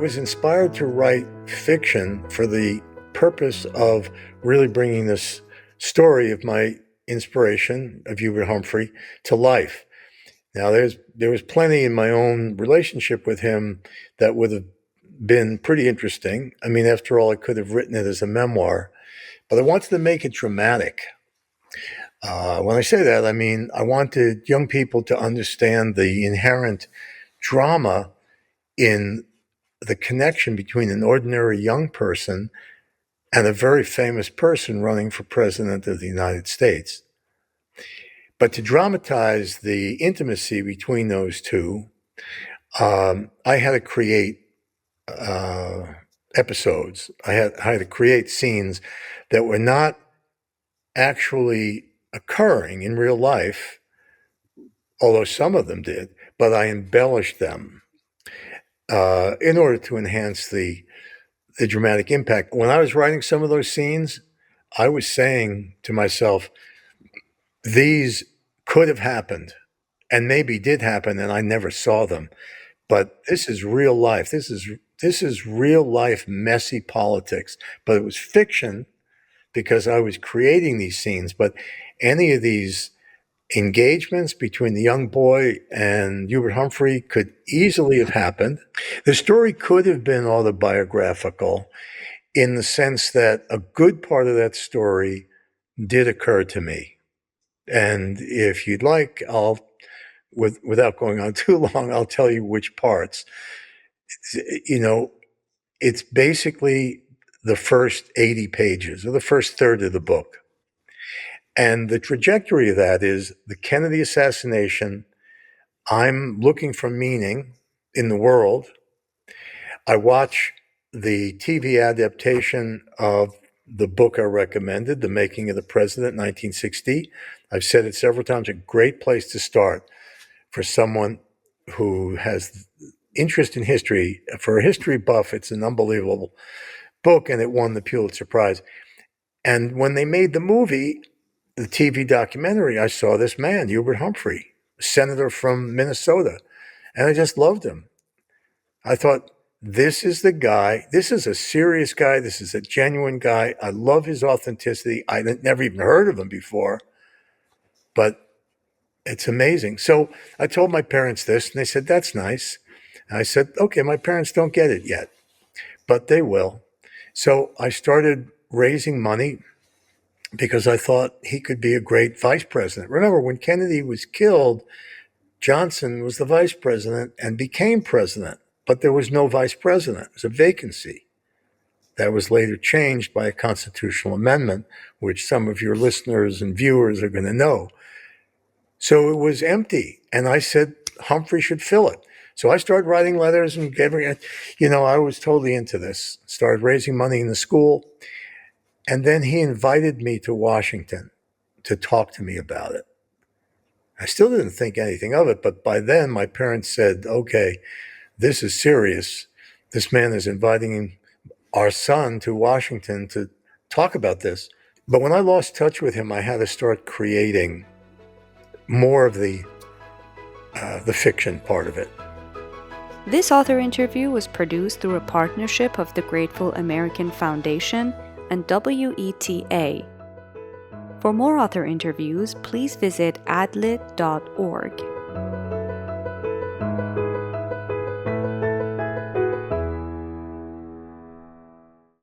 was inspired to write fiction for the purpose of really bringing this story of my inspiration of Hubert Humphrey to life. Now, there was plenty in my own relationship with him that would have been pretty interesting. I mean, after all, I could have written it as a memoir, but I wanted to make it dramatic. When I say that, I mean, I wanted young people to understand the inherent drama in the connection between an ordinary young person and a very famous person running for president of the United States. But to dramatize the intimacy between those two, I had to create episodes. I had to create scenes that were not actually occurring in real life, although some of them did, but I embellished them in order to enhance the dramatic impact. When I was writing some of those scenes, I was saying to myself, these could have happened and maybe did happen and I never saw them. But this is real life. This is real life messy politics. But it was fiction because I was creating these scenes. But any of these engagements between the young boy and Hubert Humphrey could easily have happened. The story could have been autobiographical in the sense that a good part of that story did occur to me. And if you'd like, without going on too long, I'll tell you which parts. You know, it's basically the first 80 pages or the first third of the book. And the trajectory of that is the Kennedy assassination. I'm looking for meaning in the world. I watch the TV adaptation of the book I recommended, The Making of the President, 1960. I've said it several times, a great place to start for someone who has interest in history. For a history buff, it's an unbelievable book, and it won the Pulitzer Prize. And when they made the movie, the TV documentary, I saw this man, Hubert Humphrey, senator from Minnesota, and I just loved him. I thought, this is the guy. This is a serious guy. This is a genuine guy. I love his authenticity. I never even heard of him before, but it's amazing. So I told my parents this, and they said, that's nice. And I said, okay, my parents don't get it yet, but they will. So I started raising money because I thought he could be a great vice president. Remember, when Kennedy was killed, Johnson was the vice president and became president. But there was no vice president. It was a vacancy. That was later changed by a constitutional amendment, which some of your listeners and viewers are going to know. So it was empty. And I said, Humphrey should fill it. So I started writing letters and I was totally into this. Started raising money in the school. And then he invited me to Washington to talk to me about it. I still didn't think anything of it, but by then my parents said, okay, this is serious. This man is inviting our son to Washington to talk about this. But when I lost touch with him, I had to start creating more of the fiction part of it. This author interview was produced through a partnership of the Grateful American Foundation and WETA. For more author interviews, please visit adlit.org.